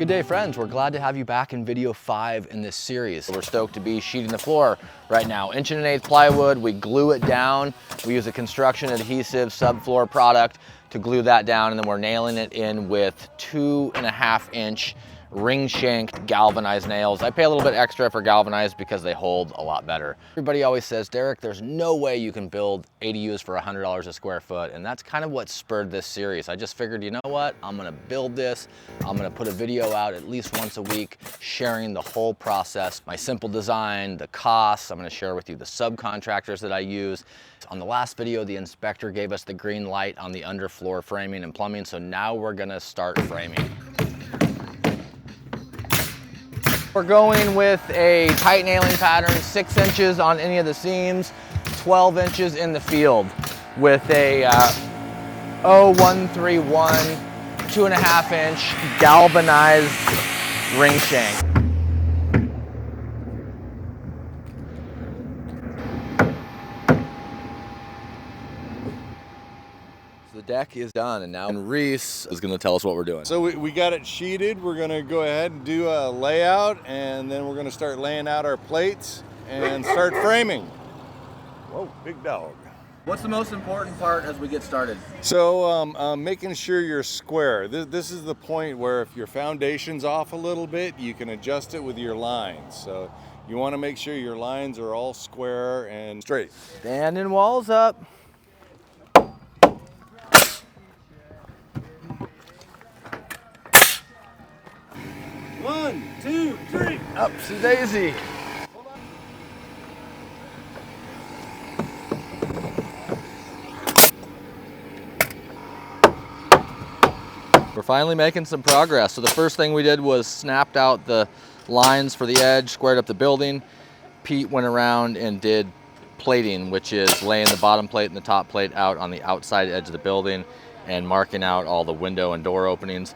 Good day, friends. We're glad to have you back in video 5 in this series. We're stoked to be sheeting the floor right now. 1.1/8" plywood, we glue it down. We use a construction adhesive subfloor product to glue that down, and then we're nailing it in with 2.5-inch ring shanked galvanized nails. I pay a little bit extra for galvanized because they hold a lot better. Everybody always says, Derek, there's no way you can build ADUs for $100 a square foot. And that's kind of what spurred this series. I just figured, you know what? I'm gonna build this. I'm gonna put a video out at least once a week, sharing the whole process, my simple design, the costs. I'm gonna share with you the subcontractors that I use. On the last video, the inspector gave us the green light on the underfloor framing and plumbing. So now we're gonna start framing. We're going with a tight nailing pattern, 6 inches on any of the seams, 12 inches in the field with a 0131 2.5-inch galvanized ring shank. The deck is done, and now Reese is going to tell us what we're doing. So we got it sheeted. We're going to go ahead and do a layout, and then we're going to start laying out our plates and start framing. Whoa, big dog. What's the most important part as we get started? So making sure you're square. This is the point where if your foundation's off a little bit, you can adjust it with your lines. So you want to make sure your lines are all square and straight. Standing walls up. 1, 2, 3. Upsy daisy. We're finally making some progress. So the first thing we did was snapped out the lines for the edge, squared up the building. Pete went around and did plating, which is laying the bottom plate and the top plate out on the outside edge of the building and marking out all the window and door openings.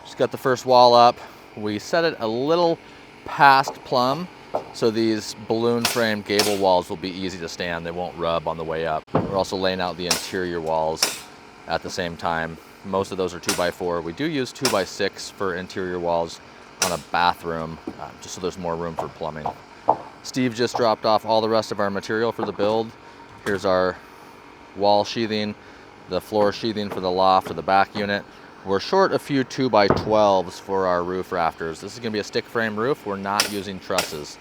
Just got the first wall up. We set it a little past plumb, so these balloon frame gable walls will be easy to stand. They won't rub on the way up. We're also laying out the interior walls at the same time. Most of those are 2x4. We do use 2x6 for interior walls on a bathroom, just so there's more room for plumbing. Steve just dropped off all the rest of our material for the build. Here's our wall sheathing, the floor sheathing for the loft or the back unit. We're short a few 2x12s for our roof rafters. This is going to be a stick frame roof. We're not using trusses.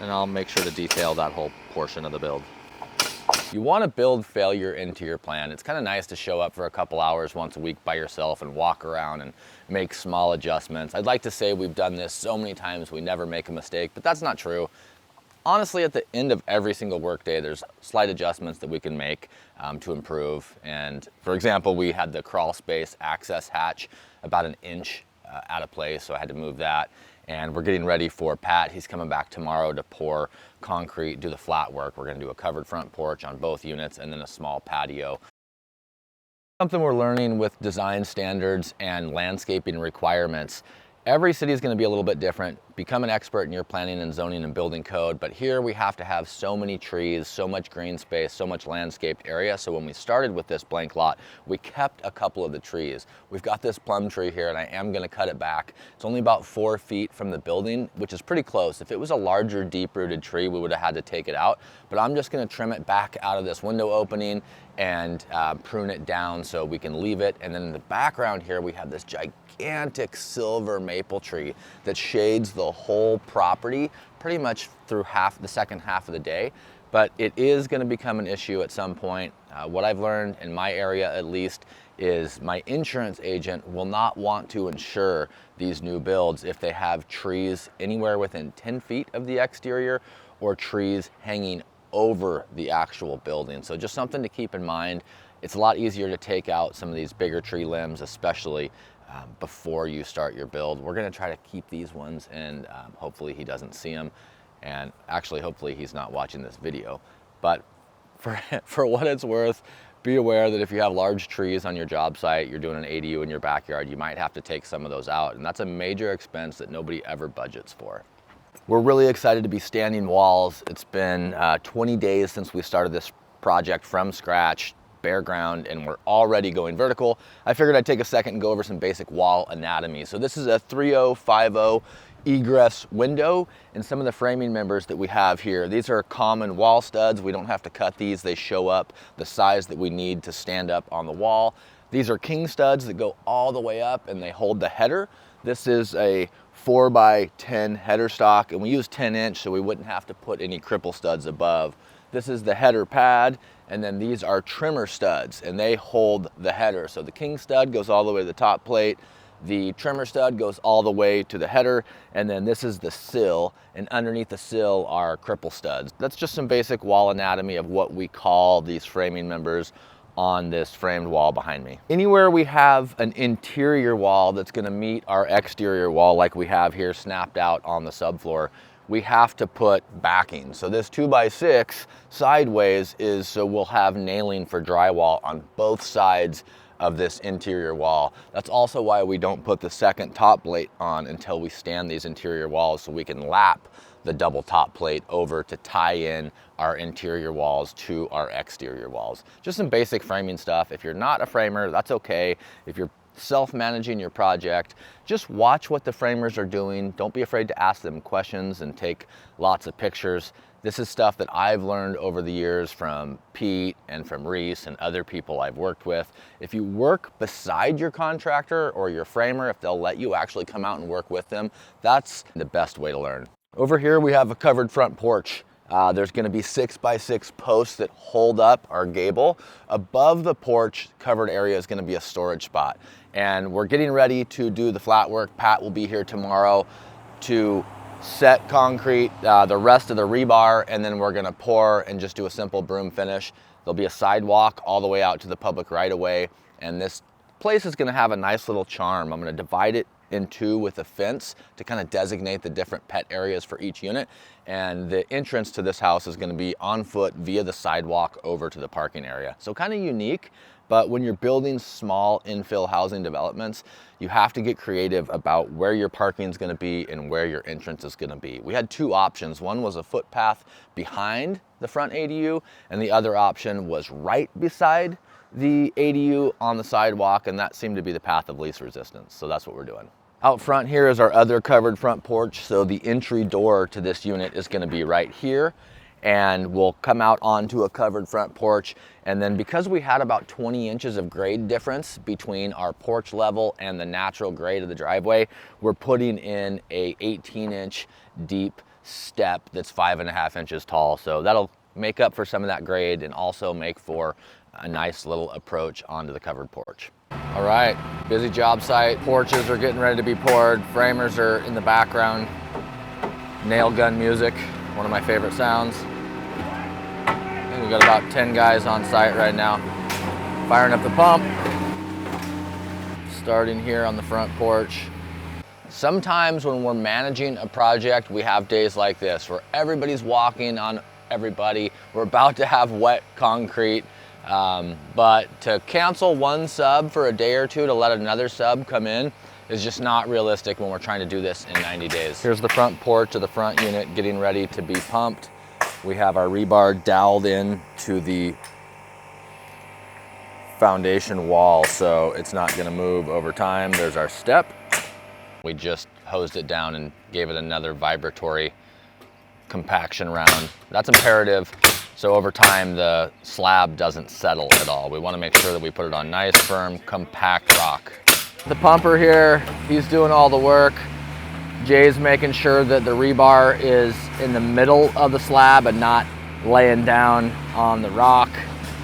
And I'll make sure to detail that whole portion of the build. You want to build failure into your plan. It's kind of nice to show up for a couple hours once a week by yourself and walk around and make small adjustments. I'd like to say we've done this so many times we never make a mistake, but that's not true. Honestly, at the end of every single workday, there's slight adjustments that we can make to improve. And for example, we had the crawl space access hatch about 1 inch out of place, so I had to move that. And we're getting ready for Pat. He's coming back tomorrow to pour concrete, do the flat work. We're gonna do a covered front porch on both units and then a small patio. Something we're learning with design standards and landscaping requirements. Every city is going to be a little bit different. Become an expert in your planning and zoning and building code, but here we have to have so many trees, so much green space, so much landscaped area. So when we started with this blank lot, we kept a couple of the trees. We've got this plum tree here, and I am going to cut it back. It's only about 4 feet from the building, which is pretty close. If it was a larger, deep-rooted tree, we would have had to take it out, but I'm just going to trim it back out of this window opening and prune it down so we can leave it. And then in the background here, we have this gigantic silver maple tree that shades the whole property pretty much through the second half of the day. But it is going to become an issue at some point. What I've learned in my area, at least, is my insurance agent will not want to insure these new builds if they have trees anywhere within 10 feet of the exterior or trees hanging over the actual building. So just something to keep in mind. It's a lot easier to take out some of these bigger tree limbs, especially before you start your build. We're going to try to keep these ones, and hopefully he doesn't see them, and actually hopefully he's not watching this video. But for what it's worth, be aware that if you have large trees on your job site, you're doing an ADU in your backyard, you might have to take some of those out, and that's a major expense that nobody ever budgets for. We're really excited to be standing walls. It's been 20 days since we started this project from scratch, bare ground and we're already going vertical, I figured I'd take a second and go over some basic wall anatomy. So this is a 3050 egress window, and some of the framing members that we have here, these are common wall studs. We don't have to cut these. They show up the size that we need to stand up on the wall. These are king studs that go all the way up and they hold the header. This is a 4x10 header stock, and we use 10-inch so we wouldn't have to put any cripple studs above. This is the header pad, and then these are trimmer studs, and they hold the header. So the king stud goes all the way to the top plate, the trimmer stud goes all the way to the header, and then this is the sill, and underneath the sill are cripple studs. That's just some basic wall anatomy of what we call these framing members on this framed wall behind me. Anywhere we have an interior wall that's gonna meet our exterior wall like we have here snapped out on the subfloor, we have to put backing. So this 2x6 sideways is so we'll have nailing for drywall on both sides of this interior wall. That's also why we don't put the second top plate on until we stand these interior walls, so we can lap the double top plate over to tie in our interior walls to our exterior walls. Just some basic framing stuff. If you're not a framer, that's okay. If you're self-managing your project, just watch what the framers are doing. Don't be afraid to ask them questions and take lots of pictures. This is stuff that I've learned over the years from Pete and from Reese and other people I've worked with. If you work beside your contractor or your framer, if they'll let you actually come out and work with them, that's the best way to learn. Over here we have a covered front porch. There's gonna be 6x6 posts that hold up our gable. Above the porch covered area is gonna be a storage spot. And we're getting ready to do the flat work. Pat will be here tomorrow to set concrete, the rest of the rebar, and then we're gonna pour and just do a simple broom finish. There'll be a sidewalk all the way out to the public right of way, and this place is gonna have a nice little charm. I'm gonna divide it in two with a fence to kind of designate the different pet areas for each unit. And the entrance to this house is gonna be on foot via the sidewalk over to the parking area. So kind of unique, but when you're building small infill housing developments, you have to get creative about where your parking is gonna be and where your entrance is gonna be. We had two options. One was a footpath behind the front ADU, and the other option was right beside the ADU on the sidewalk, and that seemed to be the path of least resistance. So that's what we're doing. Out front here is our other covered front porch. So the entry door to this unit is gonna be right here, and we'll come out onto a covered front porch. And then because we had about 20 inches of grade difference between our porch level and the natural grade of the driveway, we're putting in a 18-inch deep step that's 5.5 inches tall. So that'll make up for some of that grade and also make for a nice little approach onto the covered porch. All right, busy job site. Porches are getting ready to be poured. Framers are in the background. Nail gun music, one of my favorite sounds. I think we've got about 10 guys on site right now. Firing up the pump. Starting here on the front porch. Sometimes when we're managing a project, we have days like this where everybody's walking on everybody. We're about to have wet concrete. But to cancel one sub for a day or two to let another sub come in is just not realistic when we're trying to do this in 90 days. Here's the front porch of the front unit getting ready to be pumped. We have our rebar doweled in to the foundation wall, so it's not gonna move over time. There's our step. We just hosed it down and gave it another vibratory compaction round. That's imperative. So over time, the slab doesn't settle at all. We want to make sure that we put it on nice, firm, compact rock. The pumper here, he's doing all the work. Jay's making sure that the rebar is in the middle of the slab and not laying down on the rock.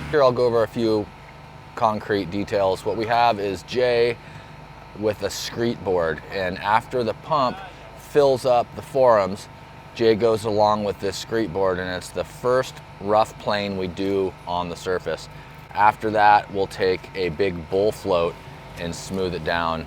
Here I'll go over a few concrete details. What we have is Jay with a screed board, and after the pump fills up the forams, Jay goes along with this screed board, and it's the first rough plane we do on the surface. After that, we'll take a big bull float and smooth it down.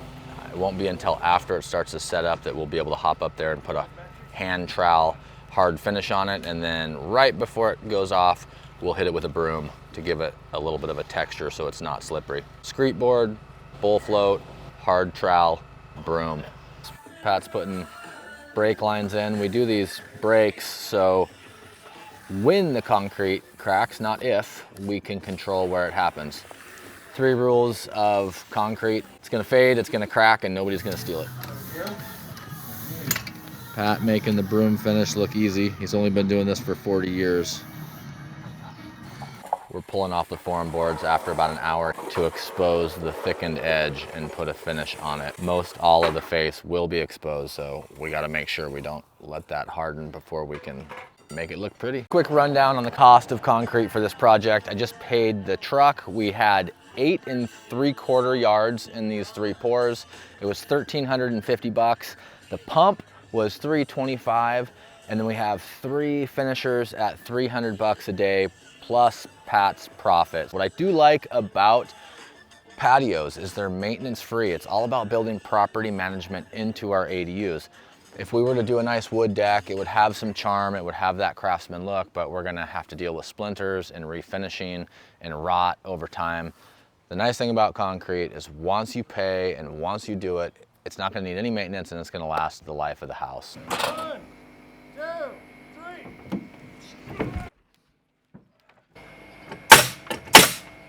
It won't be until after it starts to set up that we'll be able to hop up there and put a hand trowel hard finish on it, and then right before it goes off, we'll hit it with a broom to give it a little bit of a texture so it's not slippery. Screed board, bull float, hard trowel, broom. Pat's putting brake lines in. We do these brakes so when the concrete cracks, not if, we can control where it happens. 3 rules of concrete: it's gonna fade, it's gonna crack, and nobody's gonna steal it. Pat making the broom finish look easy. He's only been doing this for 40 years. We're pulling off the form boards after about an hour to expose the thickened edge and put a finish on it. Most all of the face will be exposed, so we gotta make sure we don't let that harden before we can make it look pretty. Quick rundown on the cost of concrete for this project. I just paid the truck. We had 8 3/4 yards in these 3 pours. It was $1,350. The pump was $325, and then we have 3 finishers at $300 a day, plus Pat's profit. What I do like about patios is they're maintenance free. It's all about building property management into our ADUs. If we were to do a nice wood deck, it would have some charm, it would have that craftsman look, but we're gonna have to deal with splinters and refinishing and rot over time. The nice thing about concrete is once you pay and once you do it, it's not gonna need any maintenance and it's gonna last the life of the house. 1, 2, 3.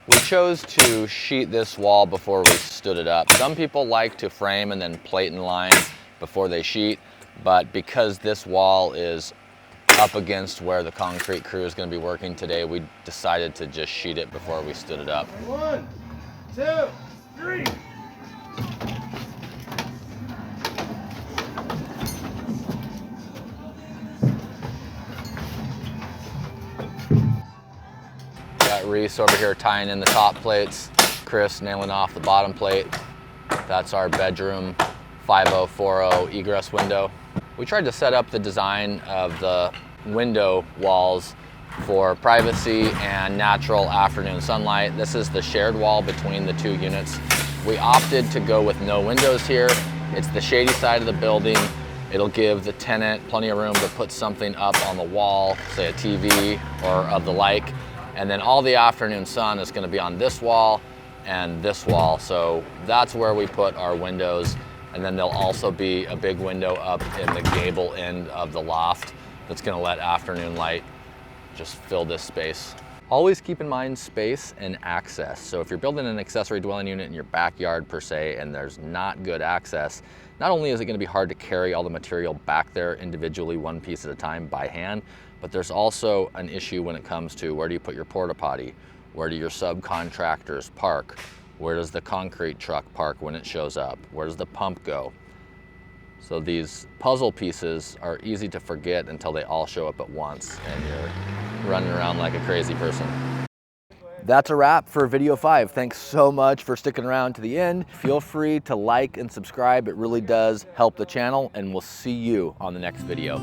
We chose to sheet this wall before we stood it up. Some people like to frame and then plate and line before they sheet, but because this wall is up against where the concrete crew is going to be working today, we decided to just sheet it before we stood it up. 1, 2, 3. Got Reese over here tying in the top plates, Chris nailing off the bottom plate. That's our bedroom 5040 egress window. We tried to set up the design of the window walls for privacy and natural afternoon sunlight. This is the shared wall between the 2 units. We opted to go with no windows here. It's the shady side of the building. It'll give the tenant plenty of room to put something up on the wall, say a TV or of the like. And then all the afternoon sun is gonna be on this wall and this wall. So that's where we put our windows. And then there'll also be a big window up in the gable end of the loft that's gonna let afternoon light just fill this space. Always keep in mind space and access. So if you're building an accessory dwelling unit in your backyard per se, and there's not good access, not only is it gonna be hard to carry all the material back there individually, one piece at a time by hand, but there's also an issue when it comes to where do you put your porta potty? Where do your subcontractors park? Where does the concrete truck park when it shows up? Where does the pump go? So these puzzle pieces are easy to forget until they all show up at once and you're running around like a crazy person. That's a wrap for video 5. Thanks so much for sticking around to the end. Feel free to like and subscribe. It really does help the channel, and we'll see you on the next video.